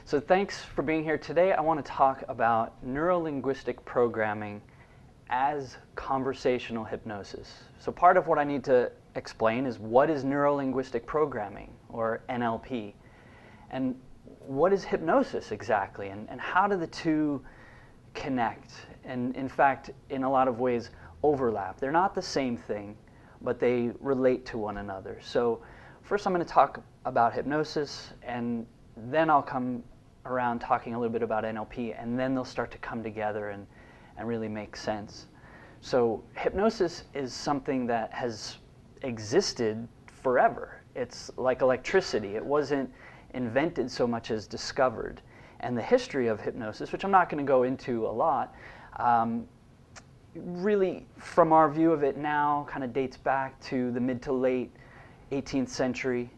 So thanks for being here today. I want to talk about neuro-linguistic programming as conversational hypnosis. So part of what I need to explain is what is neuro-linguistic programming, or NLP, and what is hypnosis exactly, and how do the two connect, and in fact, in a lot of ways, overlap. They're not the same thing, but they relate to one another. So first I'm going to talk about hypnosis, and then I'll come around talking a little bit about NLP, and then they'll start to come together and really make sense. So hypnosis is something that has existed forever. It's like electricity. It wasn't invented so much as discovered. And the history of hypnosis, which I'm not going to go into a lot, really from our view of it now kind of dates back to the mid to late 18th century.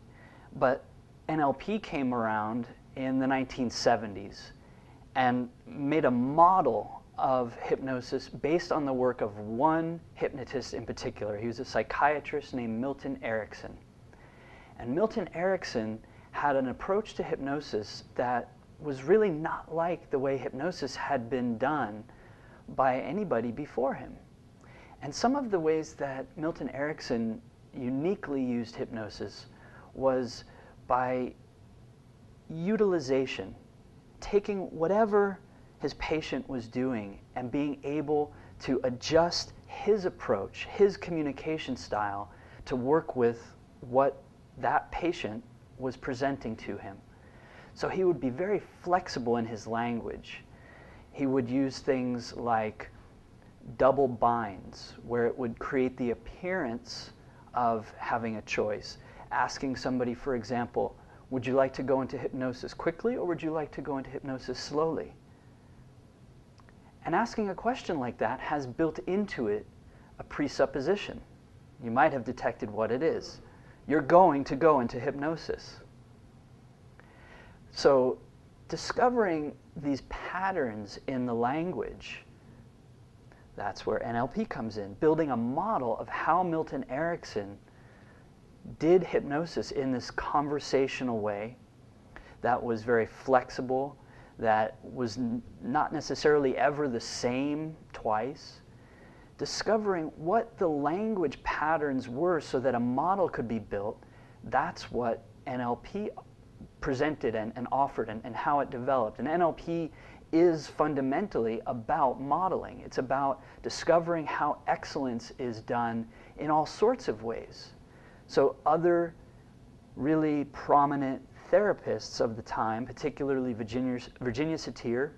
But NLP came around in the 1970s and made a model of hypnosis based on the work of one hypnotist in particular. He was a psychiatrist named Milton Erickson. And Milton Erickson had an approach to hypnosis that was really not like the way hypnosis had been done by anybody before him. And some of the ways that Milton Erickson uniquely used hypnosis was by utilization, taking whatever his patient was doing and being able to adjust his approach, his communication style, to work with what that patient was presenting to him. So he would be very flexible in his language. He would use things like double binds, where it would create the appearance of having a choice. Asking somebody, for example, would you like to go into hypnosis quickly, or would you like to go into hypnosis slowly? And asking a question like that has built into it a presupposition. You might have detected what it is. You're going to go into hypnosis. So discovering these patterns in the language, that's where NLP comes in, building a model of how Milton Erickson did hypnosis in this conversational way that was very flexible, that was not necessarily ever the same twice. Discovering what the language patterns were so that a model could be built, that's what NLP presented and offered and how it developed. And NLP is fundamentally about modeling. It's about discovering how excellence is done in all sorts of ways. So other really prominent therapists of the time, particularly Virginia Satir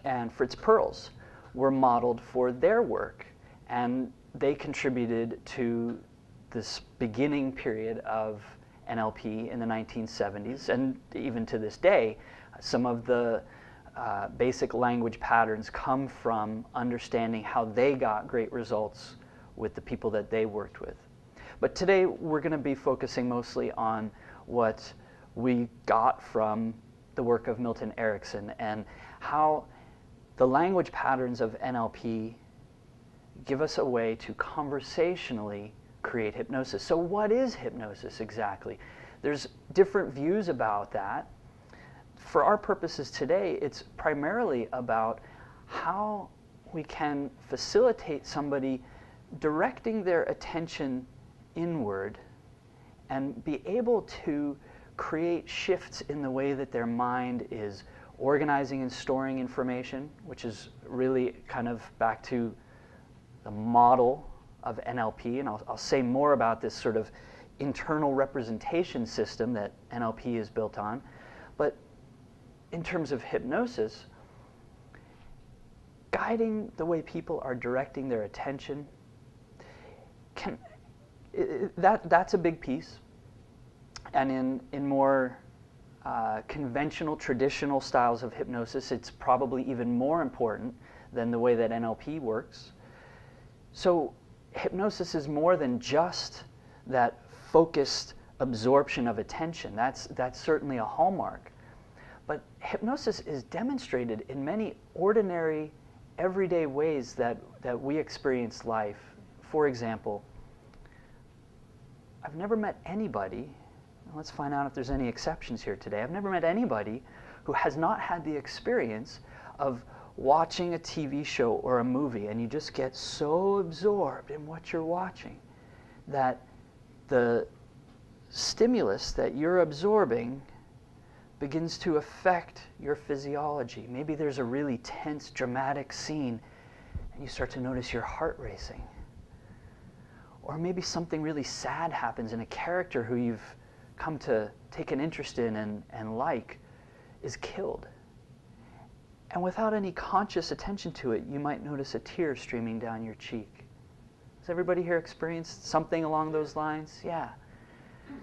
and Fritz Perls, were modeled for their work, and they contributed to this beginning period of NLP in the 1970s, and even to this day, some of the basic language patterns come from understanding how they got great results with the people that they worked with. But today we're going to be focusing mostly on what we got from the work of Milton Erickson and how the language patterns of NLP give us a way to conversationally create hypnosis. So what is hypnosis exactly? There's different views about that. For our purposes today, it's primarily about how we can facilitate somebody directing their attention inward and be able to create shifts in the way that their mind is organizing and storing information, which is really kind of back to the model of NLP, and I'll say more about this sort of internal representation system that NLP is built on. But in terms of hypnosis, guiding the way people are directing their attention, that's a big piece. And in more conventional, traditional styles of hypnosis, it's probably even more important than the way that NLP works. So hypnosis is more than just that focused absorption of attention. That's certainly a hallmark. But hypnosis is demonstrated in many ordinary, everyday ways that we experience life. For example, I've never met anybody, let's find out if there's any exceptions here today. I've never met anybody who has not had the experience of watching a TV show or a movie, and you just get so absorbed in what you're watching that the stimulus that you're absorbing begins to affect your physiology. Maybe there's a really tense, dramatic scene, and you start to notice your heart racing. Or maybe something really sad happens, and a character who you've come to take an interest in and like is killed. And without any conscious attention to it, you might notice a tear streaming down your cheek. Has everybody here experienced something along those lines? Yeah.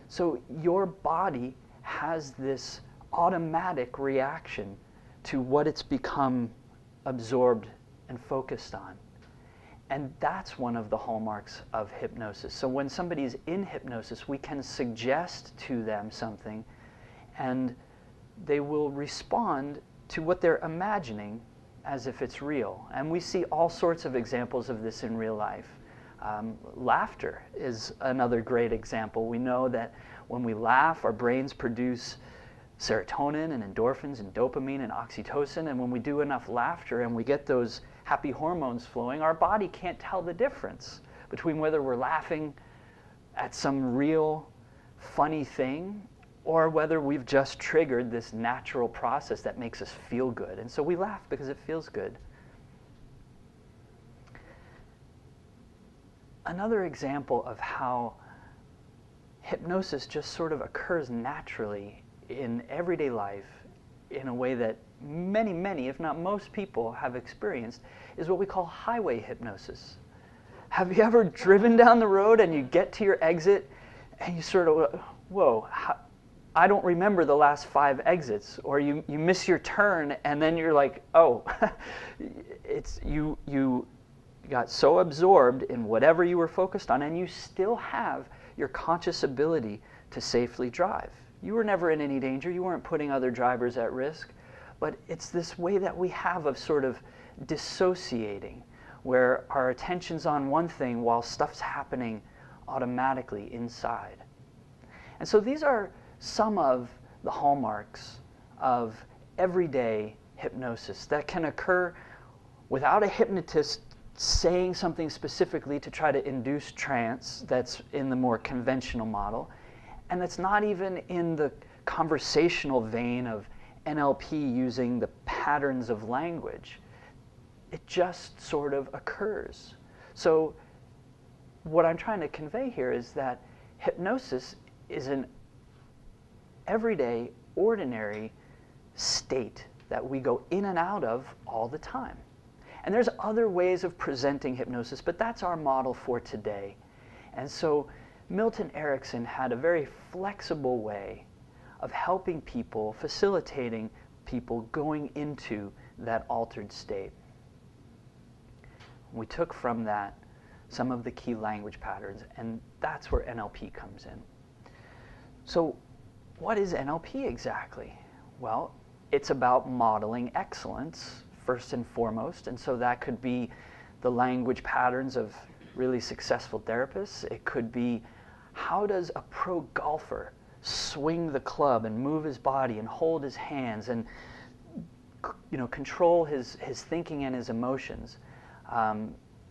So your body has this automatic reaction to what it's become absorbed and focused on. And that's one of the hallmarks of hypnosis. So when somebody is in hypnosis, we can suggest to them something, and they will respond to what they're imagining as if it's real. And we see all sorts of examples of this in real life. Laughter is another great example. We know that when we laugh, our brains produce serotonin and endorphins and dopamine and oxytocin, and when we do enough laughter and we get those happy hormones flowing, our body can't tell the difference between whether we're laughing at some real funny thing or whether we've just triggered this natural process that makes us feel good. And so we laugh because it feels good. Another example of how hypnosis just sort of occurs naturally in everyday life in a way that many, if not most people have experienced is what we call highway hypnosis. Have you ever driven down the road and you get to your exit and you sort of, whoa, I don't remember the last 5 exits, or you miss your turn and then you're like, oh, it's you got so absorbed in whatever you were focused on, and you still have your conscious ability to safely drive. You were never in any danger. You weren't putting other drivers at risk. But it's this way that we have of sort of dissociating, where our attention's on one thing while stuff's happening automatically inside. And so these are some of the hallmarks of everyday hypnosis that can occur without a hypnotist saying something specifically to try to induce trance that's in the more conventional model, and that's not even in the conversational vein of NLP using the patterns of language. It just sort of occurs. So what I'm trying to convey here is that hypnosis is an everyday, ordinary state that we go in and out of all the time. And there's other ways of presenting hypnosis, but that's our model for today. And so Milton Erickson had a very flexible way of helping people, facilitating people going into that altered state. We took from that some of the key language patterns, and that's where NLP comes in. So what is NLP exactly? Well, it's about modeling excellence first and foremost, and so that could be the language patterns of really successful therapists. It could be, how does a pro golfer swing the club and move his body and hold his hands and control his thinking and his emotions.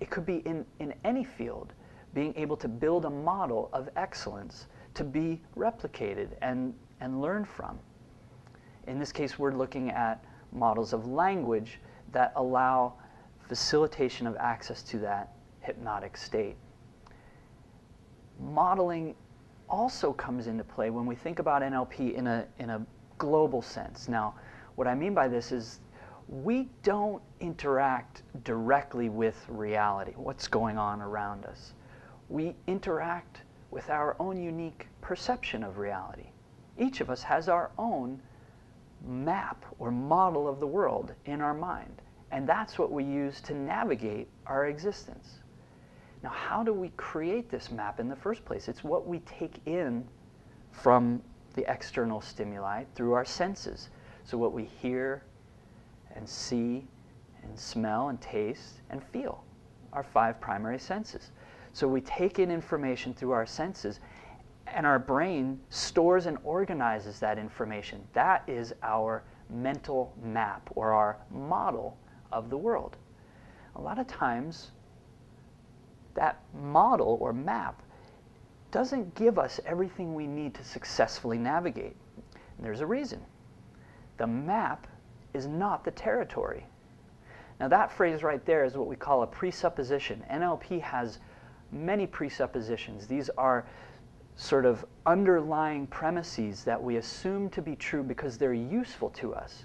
It could be in any field, being able to build a model of excellence to be replicated and learn from. In this case, we're looking at models of language that allow facilitation of access to that hypnotic state. Modeling also comes into play when we think about NLP in a global sense. Now, what I mean by this is we don't interact directly with reality, what's going on around us. We interact with our own unique perception of reality. Each of us has our own map or model of the world in our mind, and that's what we use to navigate our existence. Now, how do we create this map in the first place? It's what we take in from the external stimuli through our senses. So what we hear and see and smell and taste and feel, our 5 primary senses. So we take in information through our senses, and our brain stores and organizes that information. That is our mental map, or our model of the world. A lot of times, that model or map doesn't give us everything we need to successfully navigate. And there's a reason. The map is not the territory. Now that phrase right there is what we call a presupposition. NLP has many presuppositions. These are sort of underlying premises that we assume to be true because they're useful to us.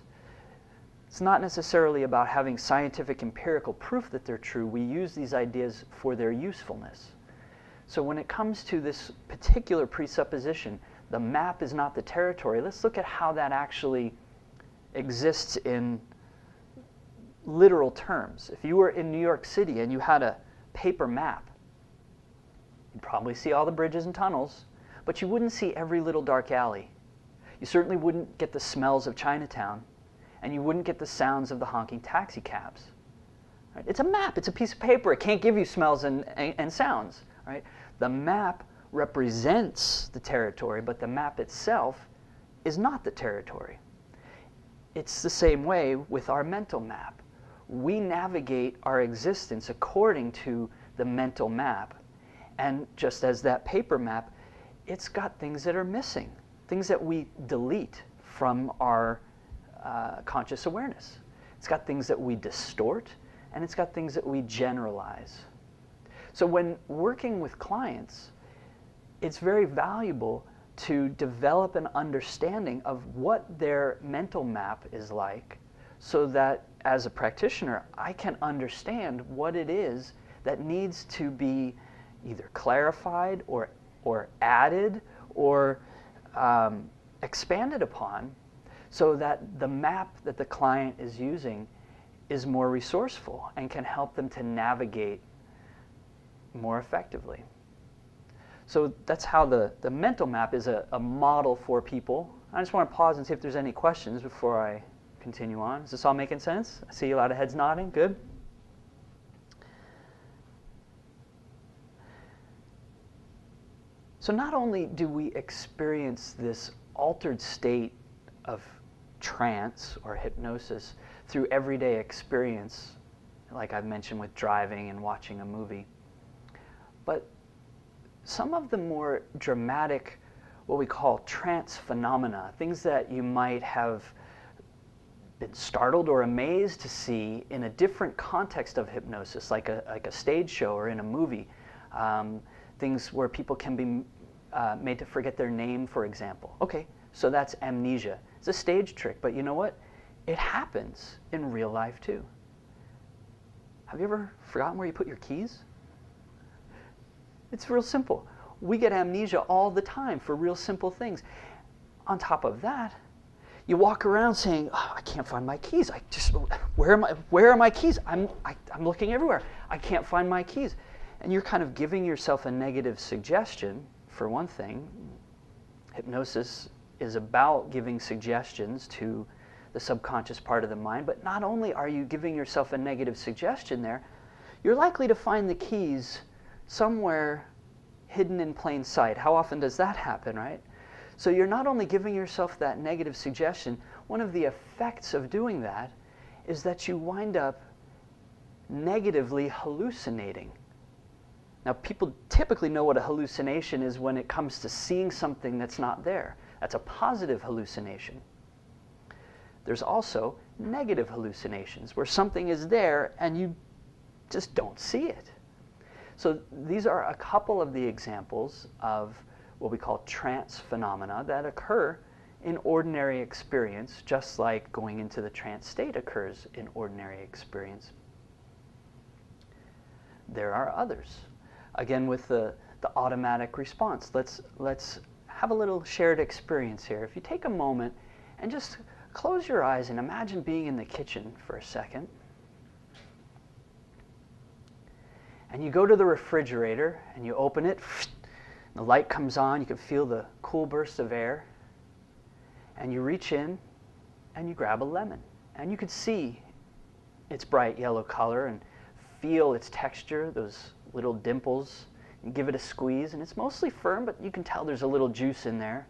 It's not necessarily about having scientific empirical proof that they're true. We use these ideas for their usefulness. So when it comes to this particular presupposition, the map is not the territory, let's look at how that actually exists in literal terms. If you were in New York City and you had a paper map, you'd probably see all the bridges and tunnels, but you wouldn't see every little dark alley. You certainly wouldn't get the smells of Chinatown, and you wouldn't get the sounds of the honking taxi cabs. Right? It's a map, it's a piece of paper. It can't give you smells and sounds. Right? The map represents the territory, but the map itself is not the territory. It's the same way with our mental map. We navigate our existence according to the mental map. And just as that paper map, it's got things that are missing, things that we delete from our conscious awareness. It's got things that we distort, and it's got things that we generalize. So when working with clients, it's very valuable to develop an understanding of what their mental map is like, so that as a practitioner, I can understand what it is that needs to be either clarified or added or expanded upon, so that the map that the client is using is more resourceful and can help them to navigate more effectively. So that's how the mental map is a model for people. I just want to pause and see if there's any questions before I continue on. Is this all making sense? I see a lot of heads nodding. Good. So not only do we experience this altered state of trance or hypnosis through everyday experience, like I've mentioned with driving and watching a movie, but some of the more dramatic, what we call trance phenomena, things that you might have been startled or amazed to see in a different context of hypnosis, like a stage show or in a movie, things where people can be made to forget their name, for example. Okay, so that's amnesia. It's a stage trick, but you know what? It happens in real life too. Have you ever forgotten where you put your keys? It's real simple. We get amnesia all the time for real simple things. On top of that, you walk around saying, oh, I can't find my keys. Where are my keys? I'm looking everywhere. I can't find my keys. And you're kind of giving yourself a negative suggestion, for one thing. Hypnosis is about giving suggestions to the subconscious part of the mind, but not only are you giving yourself a negative suggestion there, you're likely to find the keys somewhere hidden in plain sight. How often does that happen, right? So you're not only giving yourself that negative suggestion, one of the effects of doing that is that you wind up negatively hallucinating. Now, people typically know what a hallucination is when it comes to seeing something that's not there. That's a positive hallucination. There's also negative hallucinations, where something is there and you just don't see it. So these are a couple of the examples of what we call trance phenomena that occur in ordinary experience, just like going into the trance state occurs in ordinary experience. There are others. Again, with the automatic response, let's have a little shared experience here. If you take a moment and just close your eyes and imagine being in the kitchen for a second. And you go to the refrigerator and you open it, the light comes on, you can feel the cool burst of air, and you reach in and you grab a lemon. And you can see its bright yellow color and feel its texture, those little dimples. You give it a squeeze, and it's mostly firm, but you can tell there's a little juice in there.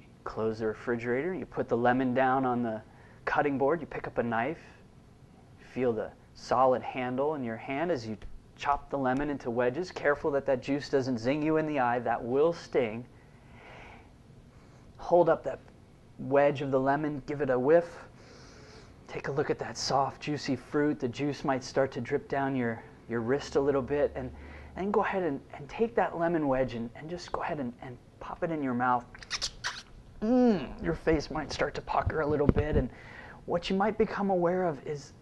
You close the refrigerator, you put the lemon down on the cutting board, you pick up a knife, feel the solid handle in your hand as you chop the lemon into wedges. Careful that that juice doesn't zing you in the eye, that will sting. Hold up that wedge of the lemon, give it a whiff. Take a look at that soft, juicy fruit. The juice might start to drip down your wrist a little bit. And go ahead and take that lemon wedge and just go ahead and pop it in your mouth. Your face might start to pucker a little bit. And what you might become aware of is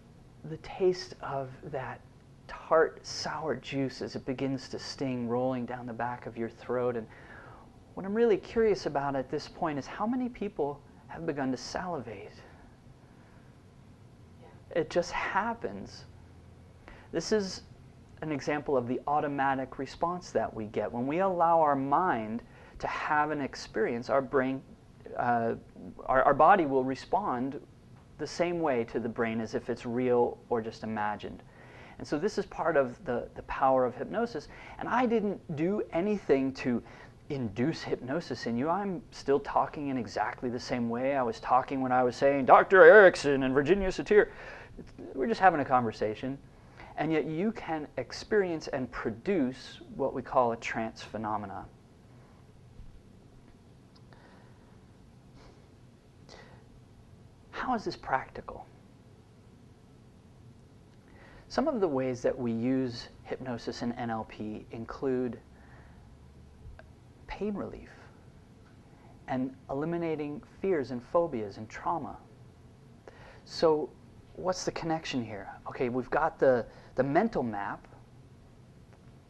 the taste of that tart, sour juice as it begins to sting, rolling down the back of your throat. And what I'm really curious about at this point is how many people have begun to salivate. It just happens. This is an example of the automatic response that we get. When we allow our mind to have an experience, our brain, our body will respond the same way to the brain as if it's real or just imagined. And so this is part of the power of hypnosis. And I didn't do anything to induce hypnosis in you. I'm still talking in exactly the same way I was talking when I was saying, Dr. Erickson and Virginia Satir. We're just having a conversation. And yet you can experience and produce what we call a trance phenomenon. How is this practical? Some of the ways that we use hypnosis and NLP include pain relief and eliminating fears and phobias and trauma. So what's the connection here? Okay, we've got the mental map,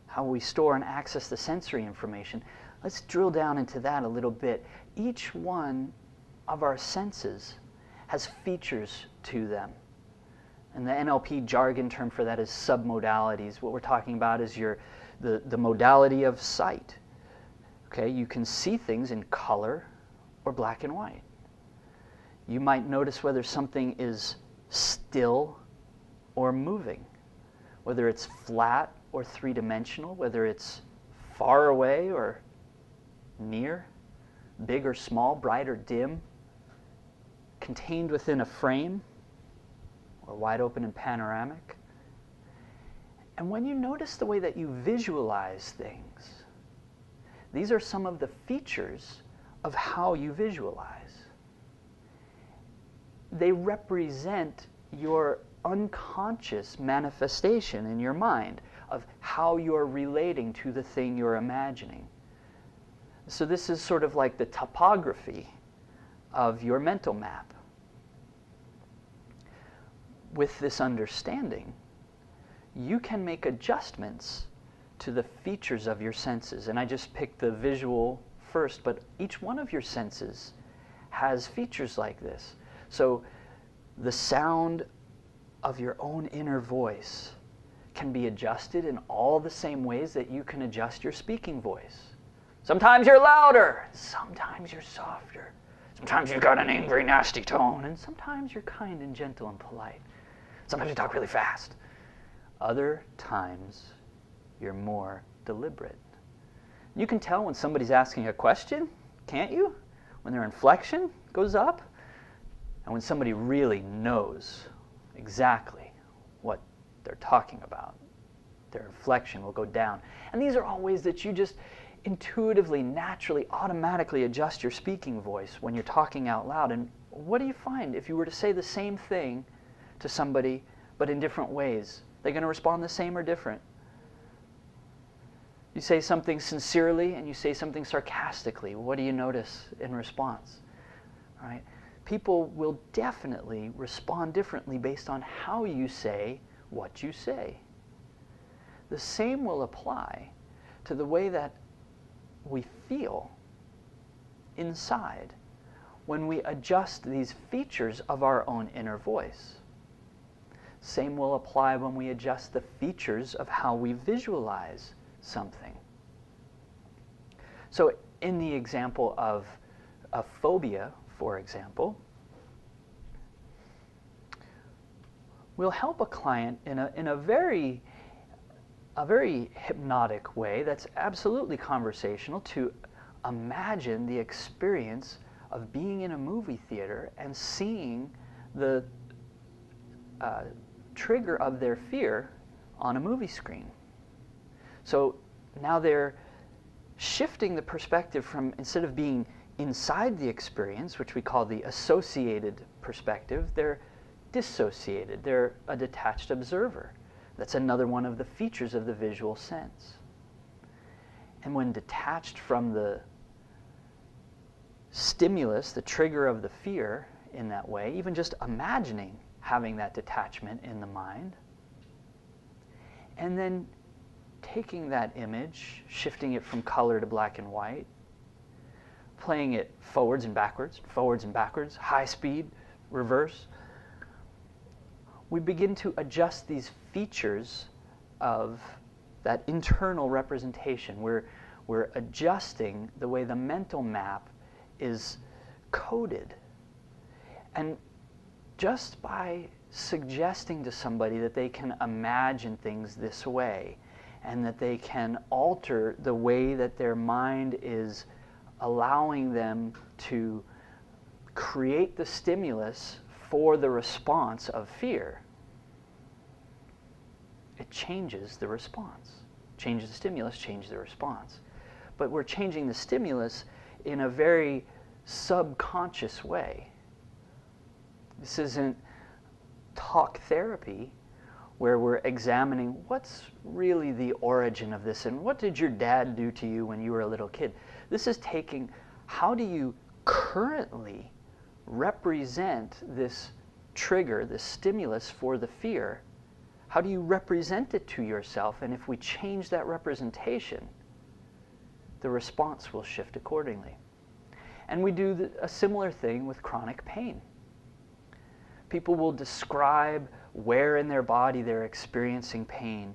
how we store and access the sensory information. Let's drill down into that a little bit. Each one of our senses has features to them. And the NLP jargon term for that is submodalities. What we're talking about is the modality of sight. Okay, you can see things in color or black and white. You might notice whether something is still or moving, whether it's flat or three-dimensional, whether it's far away or near, big or small, bright or dim, contained within a frame, or wide open and panoramic. And when you notice the way that you visualize things, these are some of the features of how you visualize. They represent your unconscious manifestation in your mind of how you're relating to the thing you're imagining. So this is sort of like the topography of your mental map. With this understanding, you can make adjustments to the features of your senses. And I just picked the visual first, but each one of your senses has features like this. So the sound of your own inner voice can be adjusted in all the same ways that you can adjust your speaking voice. Sometimes you're louder, sometimes you're softer, sometimes you've got an angry, nasty tone, and sometimes you're kind and gentle and polite. Sometimes you talk really fast. Other times, you're more deliberate. You can tell when somebody's asking a question, can't you? When their inflection goes up, and when somebody really knows exactly what they're talking about, their inflection will go down. And these are all ways that you just intuitively, naturally, automatically adjust your speaking voice when you're talking out loud. And what do you find if you were to say the same thing to somebody, but in different ways? They're going to respond the same or different. You say something sincerely and you say something sarcastically. What do you notice in response? Right? People will definitely respond differently based on how you say what you say. The same will apply to the way that we feel inside when we adjust these features of our own inner voice. Same will apply when we adjust the features of how we visualize something. So in the example of a phobia, for example, we'll help a client in a very hypnotic way that's absolutely conversational to imagine the experience of being in a movie theater and seeing the trigger of their fear on a movie screen. So now they're shifting the perspective from, instead of being inside the experience, which we call the associated perspective, they're dissociated. They're a detached observer. That's another one of the features of the visual sense. And when detached from the stimulus, the trigger of the fear in that way, even just imagining having that detachment in the mind, and then taking that image, shifting it from color to black and white, playing it forwards and backwards, high speed, reverse, we begin to adjust these features of that internal representation. We're adjusting the way the mental map is coded. And just by suggesting to somebody that they can imagine things this way, and that they can alter the way that their mind is allowing them to create the stimulus for the response of fear, it changes the response. Changes the stimulus, changes the response. But we're changing the stimulus in a very subconscious way. This isn't talk therapy where we're examining what's really the origin of this and what did your dad do to you when you were a little kid. This is taking, how do you currently represent this trigger, this stimulus for the fear? How do you represent it to yourself? And if we change that representation, the response will shift accordingly. And we do a similar thing with chronic pain. People will describe where in their body they're experiencing pain.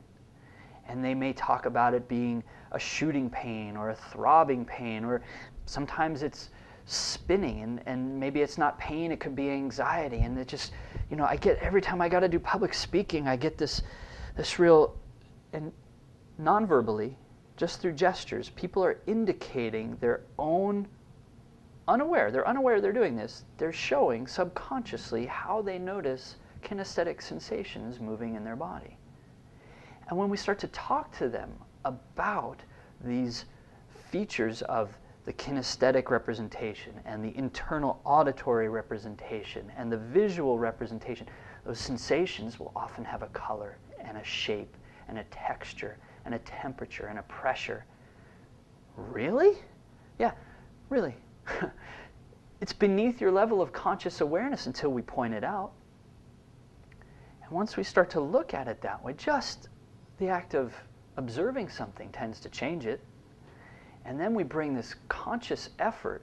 And they may talk about it being a shooting pain or a throbbing pain, or sometimes it's spinning, and maybe it's not pain, it could be anxiety. And it just, I get, every time I got to do public speaking, I get this real, and non-verbally, just through gestures, people are indicating their own they're unaware they're doing this. They're showing subconsciously how they notice kinesthetic sensations moving in their body. And when we start to talk to them about these features of the kinesthetic representation and the internal auditory representation and the visual representation, those sensations will often have a color and a shape and a texture and a temperature and a pressure. Really? Yeah, really. It's beneath your level of conscious awareness until we point it out. And once we start to look at it that way, just the act of observing something tends to change it. And then we bring this conscious effort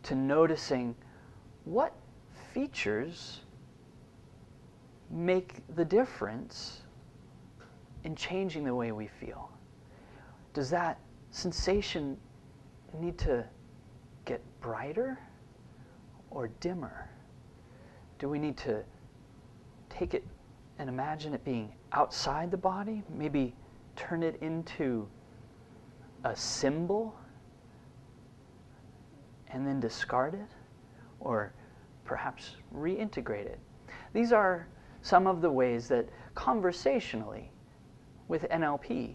to noticing what features make the difference in changing the way we feel. Does that sensation need to get brighter or dimmer? Do we need to take it and imagine it being outside the body? Maybe turn it into a symbol and then discard it? Or perhaps reintegrate it? These are some of the ways that conversationally with NLP,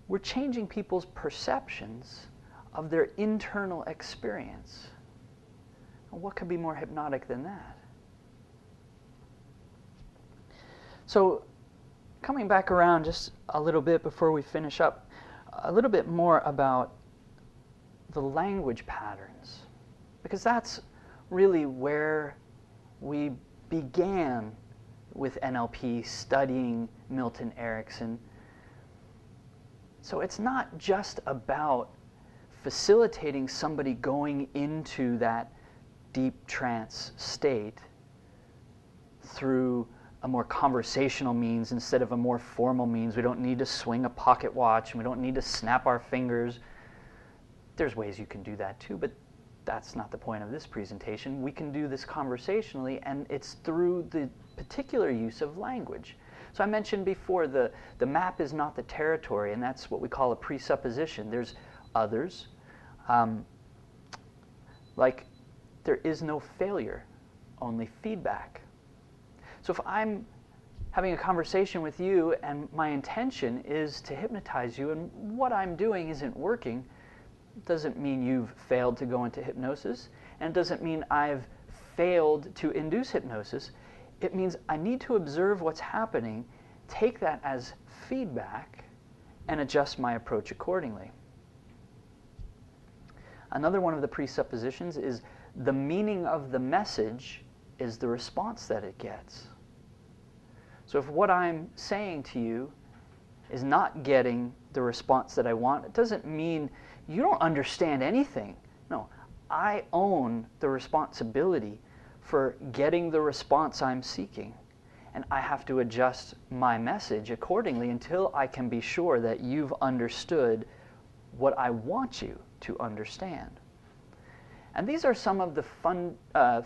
we're changing people's perceptions of their internal experience. And what could be more hypnotic than that? So, coming back around just a little bit before we finish up, a little bit more about the language patterns, because that's really where we began with NLP, studying Milton Erickson. So it's not just about facilitating somebody going into that deep trance state through a more conversational means instead of a more formal means. We don't need to swing a pocket watch, and we don't need to snap our fingers. There's ways you can do that too, but that's not the point of this presentation. We can do this conversationally, and it's through the particular use of language. So I mentioned before the map is not the territory, and that's what we call a presupposition. There's others. Like there is no failure, only feedback. So if I'm having a conversation with you and my intention is to hypnotize you and what I'm doing isn't working, doesn't mean you've failed to go into hypnosis, and it doesn't mean I've failed to induce hypnosis. It means I need to observe what's happening, take that as feedback, and adjust my approach accordingly. Another one of the presuppositions is the meaning of the message is the response that it gets. So if what I'm saying to you is not getting the response that I want, it doesn't mean you don't understand anything. No, I own the responsibility for getting the response I'm seeking. And I have to adjust my message accordingly until I can be sure that you've understood what I want you to understand. And these are some of the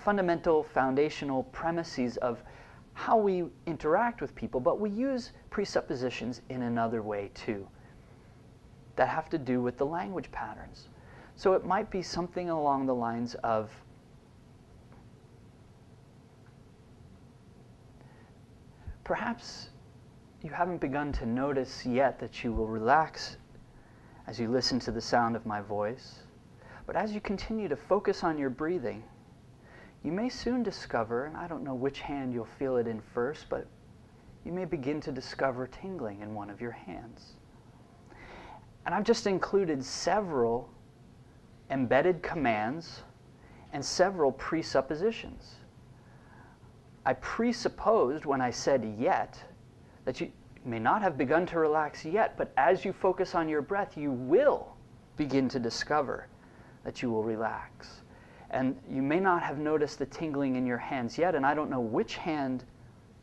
fundamental, foundational premises of how we interact with people, but we use presuppositions in another way too that have to do with the language patterns. So it might be something along the lines of, perhaps you haven't begun to notice yet that you will relax as you listen to the sound of my voice, but as you continue to focus on your breathing, you may soon discover, and I don't know which hand you'll feel it in first, but you may begin to discover tingling in one of your hands. And I've just included several embedded commands and several presuppositions. I presupposed when I said yet that you may not have begun to relax yet, but as you focus on your breath, you will begin to discover that you will relax. And you may not have noticed the tingling in your hands yet, and I don't know which hand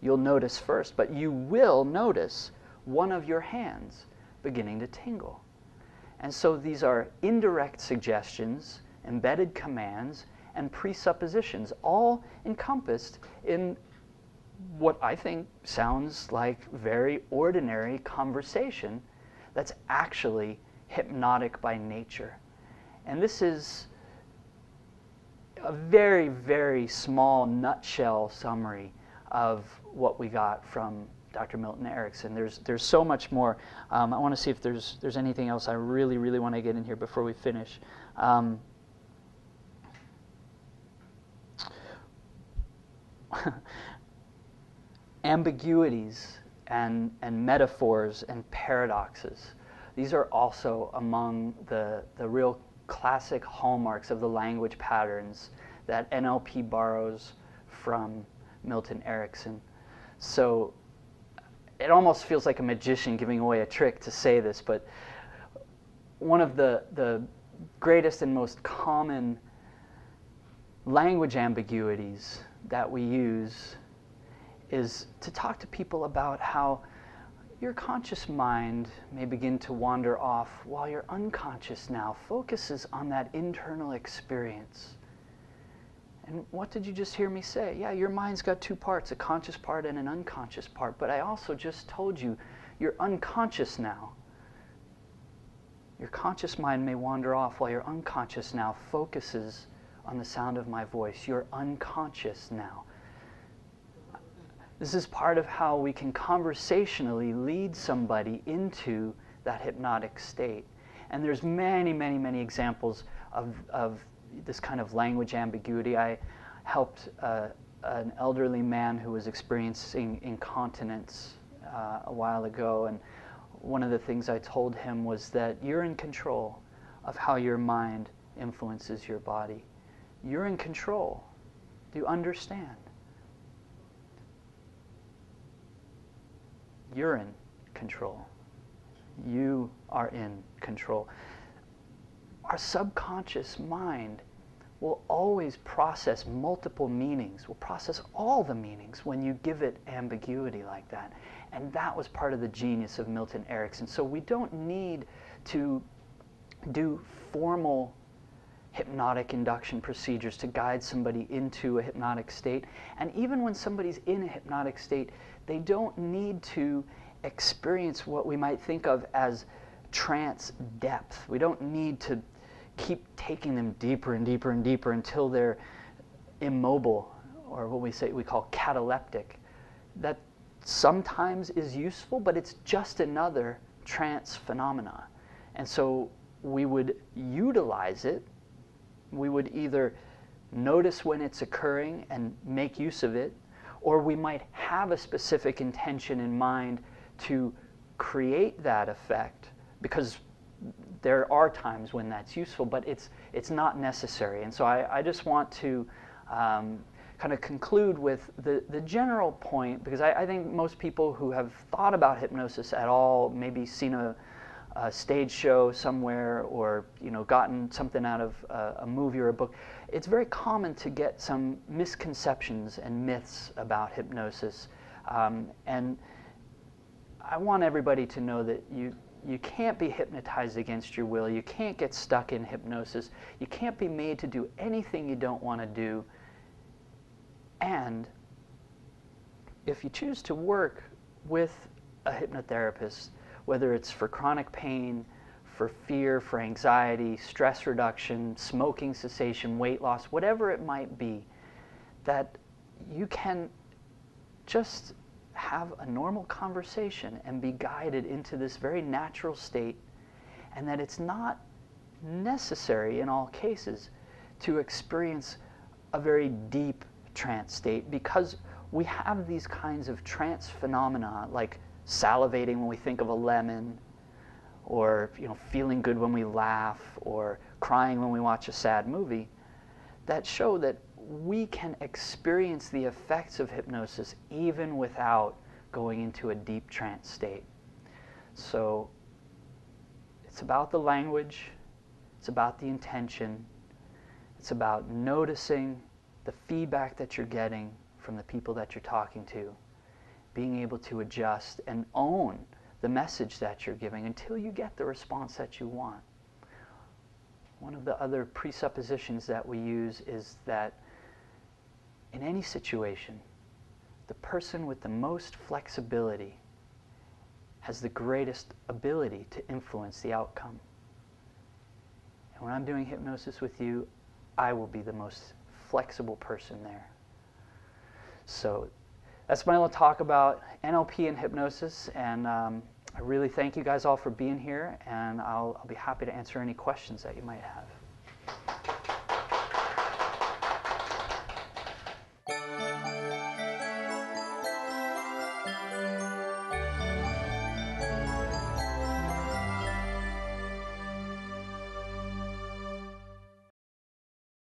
you'll notice first, but you will notice one of your hands beginning to tingle. And so these are indirect suggestions, embedded commands, and presuppositions, all encompassed in what I think sounds like very ordinary conversation that's actually hypnotic by nature. And this is a very, very small nutshell summary of what we got from Dr. Milton Erickson. There's so much more. I want to see if there's anything else I really, really want to get in here before we finish. Ambiguities and metaphors and paradoxes. These are also among the real classic hallmarks of the language patterns that NLP borrows from Milton Erickson. So it almost feels like a magician giving away a trick to say this, but one of the greatest and most common language ambiguities that we use is to talk to people about how your conscious mind may begin to wander off while your unconscious now focuses on that internal experience. And what did you just hear me say? Yeah, your mind's got two parts, a conscious part and an unconscious part, but I also just told you you're unconscious now. Your conscious mind may wander off while your unconscious now focuses on the sound of my voice. You're unconscious now. This is part of how we can conversationally lead somebody into that hypnotic state. And there's many, many, many examples of this kind of language ambiguity. I helped an elderly man who was experiencing incontinence a while ago, and one of the things I told him was that you're in control of how your mind influences your body. You're in control. Do you understand? You're in control. You are in control. Our subconscious mind will always process multiple meanings, will process all the meanings when you give it ambiguity like that. And that was part of the genius of Milton Erickson. So we don't need to do formal hypnotic induction procedures to guide somebody into a hypnotic state. And even when somebody's in a hypnotic state, they don't need to experience what we might think of as trance depth. We don't need to keep taking them deeper and deeper and deeper until they're immobile, or what we call cataleptic. That sometimes is useful, but it's just another trance phenomena. And so we would utilize it. We would either notice when it's occurring and make use of it, or we might have a specific intention in mind to create that effect, because there are times when that's useful, but it's not necessary. And so I just want to kind of conclude with the general point, because I think most people who have thought about hypnosis at all, maybe seen a stage show somewhere, or gotten something out of a movie or a book, it's very common to get some misconceptions and myths about hypnosis. And I want everybody to know that you can't be hypnotized against your will. You can't get stuck in hypnosis. You can't be made to do anything you don't want to do. And if you choose to work with a hypnotherapist, whether it's for chronic pain, for fear, for anxiety, stress reduction, smoking cessation, weight loss, whatever it might be, that you can just have a normal conversation and be guided into this very natural state, and that it's not necessary in all cases to experience a very deep trance state, because we have these kinds of trance phenomena like salivating when we think of a lemon, or feeling good when we laugh, or crying when we watch a sad movie, that show that we can experience the effects of hypnosis even without going into a deep trance state. So it's about the language, it's about the intention, it's about noticing the feedback that you're getting from the people that you're talking to, being able to adjust and own the message that you're giving until you get the response that you want. One of the other presuppositions that we use is that in any situation, the person with the most flexibility has the greatest ability to influence the outcome. And when I'm doing hypnosis with you, I will be the most flexible person there. So that's my little talk about NLP and hypnosis, and I really thank you guys all for being here, and I'll be happy to answer any questions that you might have.